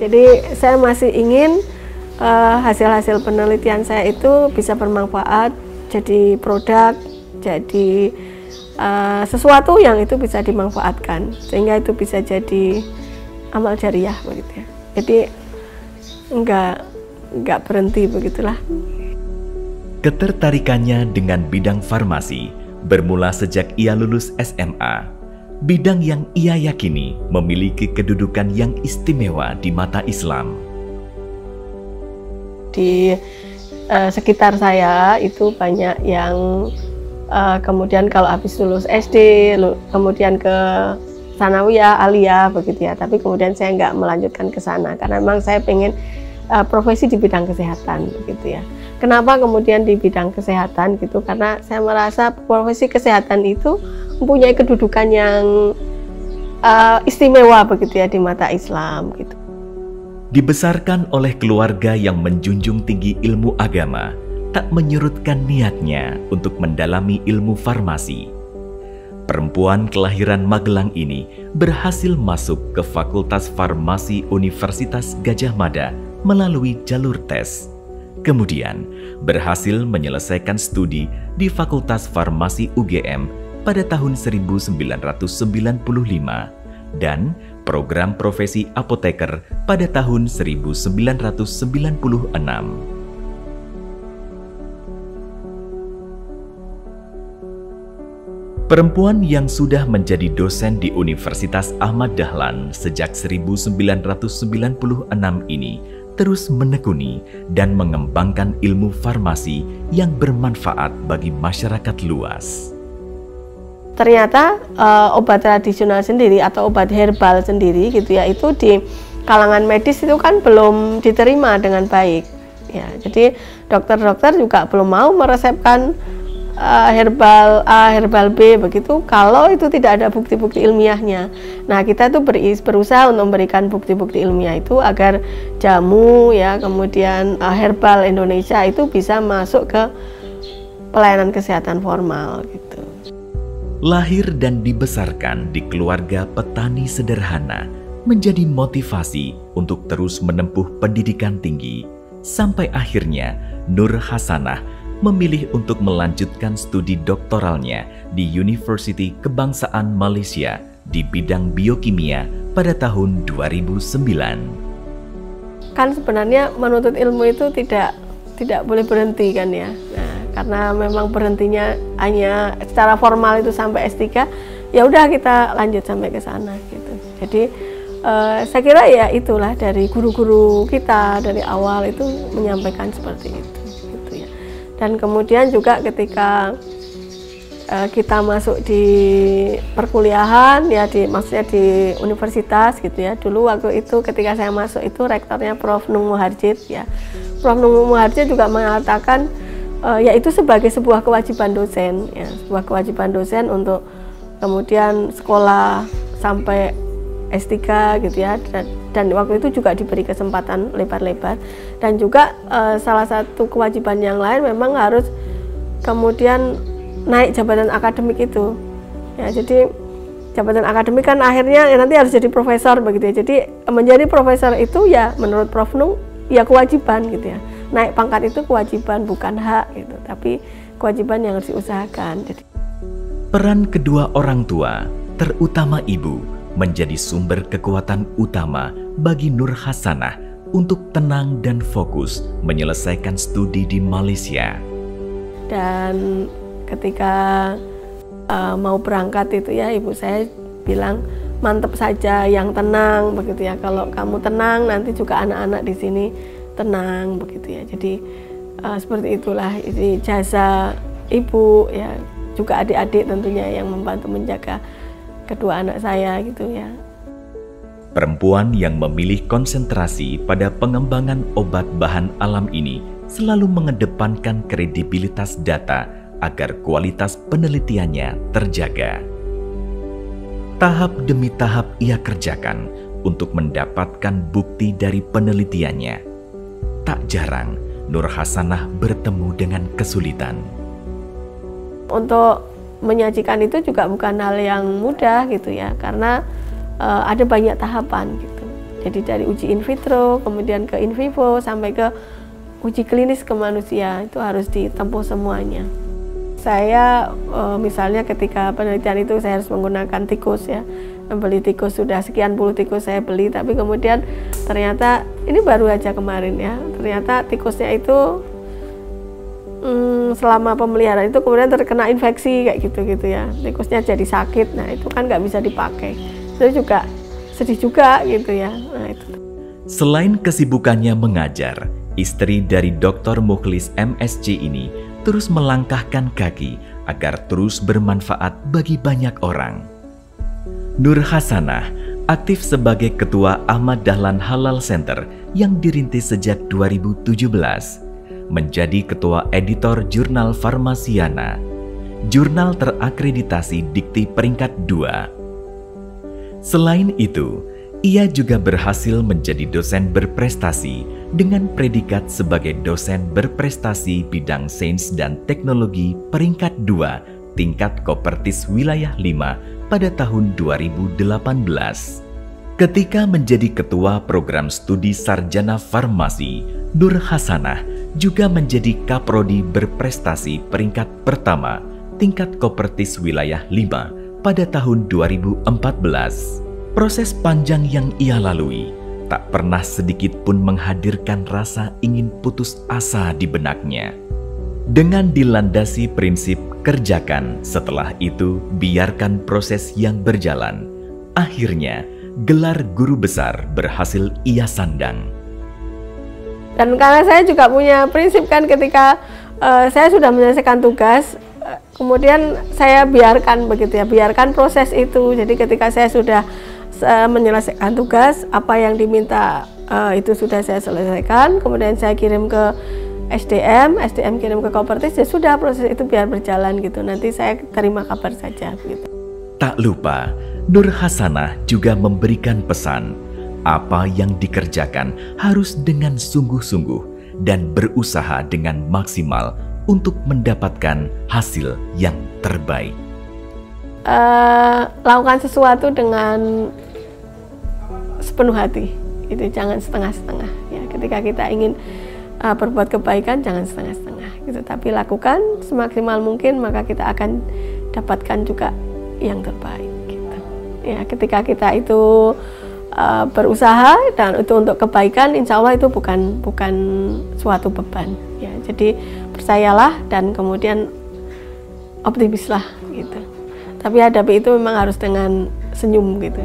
Jadi saya masih ingin hasil-hasil penelitian saya itu bisa bermanfaat, jadi produk, jadi sesuatu yang itu bisa dimanfaatkan, sehingga itu bisa jadi amal jariah begitu ya. Jadi enggak berhenti begitulah. Ketertarikannya dengan bidang farmasi bermula sejak ia lulus SMA. Bidang yang ia yakini memiliki kedudukan yang istimewa di mata Islam. Di sekitar saya itu banyak yang kemudian kalau habis lulus SD, kemudian ke sanawiyah, aliyah begitu ya. Tapi kemudian saya nggak melanjutkan ke sana karena memang saya pengen profesi di bidang kesehatan begitu ya. Kenapa kemudian di bidang kesehatan gitu? Karena saya merasa profesi kesehatan itu mempunyai kedudukan yang istimewa begitu ya di mata Islam gitu. Dibesarkan oleh keluarga yang menjunjung tinggi ilmu agama, tak menyurutkan niatnya untuk mendalami ilmu farmasi. Perempuan kelahiran Magelang ini berhasil masuk ke Fakultas Farmasi Universitas Gadjah Mada melalui jalur tes. Kemudian berhasil menyelesaikan studi di Fakultas Farmasi UGM pada tahun 1995 dan program profesi apoteker pada tahun 1996. Perempuan yang sudah menjadi dosen di Universitas Ahmad Dahlan sejak 1996 ini terus menekuni dan mengembangkan ilmu farmasi yang bermanfaat bagi masyarakat luas. Ternyata obat tradisional sendiri atau obat herbal sendiri gitu ya, itu di kalangan medis itu kan belum diterima dengan baik ya. Jadi dokter-dokter juga belum mau meresepkan herbal A, herbal B begitu kalau itu tidak ada bukti-bukti ilmiahnya. Nah, kita tuh berusaha untuk memberikan bukti-bukti ilmiah itu agar jamu ya, kemudian herbal Indonesia itu bisa masuk ke pelayanan kesehatan formal gitu. Lahir dan dibesarkan di keluarga petani sederhana menjadi motivasi untuk terus menempuh pendidikan tinggi, sampai akhirnya Nur Hasanah memilih untuk melanjutkan studi doktoralnya di University Kebangsaan Malaysia di bidang biokimia pada tahun 2009. Kan sebenarnya menuntut ilmu itu tidak boleh berhenti kan ya. Nah, karena memang berhentinya hanya secara formal itu sampai S3, ya udah kita lanjut sampai ke sana gitu. Jadi saya kira ya itulah dari guru-guru kita dari awal itu menyampaikan seperti itu gitu ya. Dan kemudian juga ketika kita masuk di perkuliahan ya, maksudnya di universitas gitu ya. Dulu waktu itu ketika saya masuk itu rektornya Prof. Nung Muharjid ya. Prof. Nung Muharjid juga mengatakan yaitu sebagai sebuah kewajiban dosen ya, sebuah kewajiban dosen untuk kemudian sekolah sampai S3 gitu ya, dan waktu itu juga diberi kesempatan lebar-lebar. Dan juga salah satu kewajiban yang lain memang harus kemudian naik jabatan akademik itu ya. Jadi jabatan akademik kan akhirnya ya nanti harus jadi profesor begitu ya. Jadi menjadi profesor itu ya menurut Prof. Nung ya kewajiban gitu ya. Naik pangkat itu kewajiban, bukan hak gitu, tapi kewajiban yang harus diusahakan. Jadi peran kedua orang tua, terutama ibu, menjadi sumber kekuatan utama bagi Nur Hasanah untuk tenang dan fokus menyelesaikan studi di Malaysia. Dan ketika mau berangkat itu ya, ibu saya bilang mantep saja, yang tenang begitu ya. Kalau kamu tenang, nanti juga anak-anak di sini tenang begitu ya. Jadi seperti itulah ini jasa ibu ya, juga adik-adik tentunya yang membantu menjaga kedua anak saya gitu ya. Perempuan yang memilih konsentrasi pada pengembangan obat bahan alam ini selalu mengedepankan kredibilitas data agar kualitas penelitiannya terjaga. Tahap demi tahap ia kerjakan untuk mendapatkan bukti dari penelitiannya. Tak jarang Nur Hasanah bertemu dengan kesulitan. Untuk menyajikan itu juga bukan hal yang mudah gitu ya, karena ada banyak tahapan gitu. Jadi dari uji in vitro, kemudian ke in vivo, sampai ke uji klinis ke manusia, itu harus ditempuh semuanya. Saya misalnya ketika penelitian itu saya harus menggunakan tikus ya, membeli tikus, sudah sekian puluh tikus saya beli, tapi kemudian ternyata ini baru aja kemarin ya, ternyata tikusnya itu selama pemeliharaan itu kemudian terkena infeksi kayak gitu ya, tikusnya jadi sakit. Nah itu kan nggak bisa dipakai, itu juga sedih juga gitu ya. Nah, itu. Selain kesibukannya mengajar, istri dari Dr. Mukhlis MSc ini terus melangkahkan kaki agar terus bermanfaat bagi banyak orang. Nur Hasanah aktif sebagai Ketua Ahmad Dahlan Halal Center yang dirintis sejak 2017, menjadi Ketua Editor Jurnal Farmasiana, jurnal terakreditasi Dikti peringkat 2. Selain itu, ia juga berhasil menjadi dosen berprestasi dengan predikat sebagai dosen berprestasi bidang sains dan teknologi peringkat 2 tingkat Kopertis Wilayah 5 pada tahun 2018. Ketika menjadi Ketua Program Studi Sarjana Farmasi, Nur Hasanah juga menjadi Kaprodi berprestasi peringkat pertama tingkat Kopertis Wilayah 5 pada tahun 2014. Proses panjang yang ia lalui tak pernah sedikit pun menghadirkan rasa ingin putus asa di benaknya. Dengan dilandasi prinsip kerjakan, setelah itu biarkan proses yang berjalan, akhirnya gelar guru besar berhasil ia sandang. Dan karena saya juga punya prinsip kan, ketika saya sudah menyelesaikan tugas, kemudian saya biarkan begitu ya, biarkan proses itu. Jadi ketika saya sudah menyelesaikan tugas, apa yang diminta itu sudah saya selesaikan, kemudian saya kirim ke SDM kirim ke Kopertis, ya sudah, proses itu biar berjalan gitu, nanti saya terima kabar saja gitu. Tak lupa, Nur Hasanah juga memberikan pesan, apa yang dikerjakan harus dengan sungguh-sungguh dan berusaha dengan maksimal untuk mendapatkan hasil yang terbaik. Lakukan sesuatu dengan sepenuh hati, itu jangan setengah-setengah ya. Ketika kita ingin berbuat kebaikan, jangan setengah-setengah gitu, tapi lakukan semaksimal mungkin, maka kita akan dapatkan juga yang terbaik gitu ya. Ketika kita itu berusaha dan itu untuk kebaikan, insya Allah itu bukan suatu beban ya. Jadi percayalah dan kemudian optimislah gitu. Tapi hadapi itu memang harus dengan senyum gitu.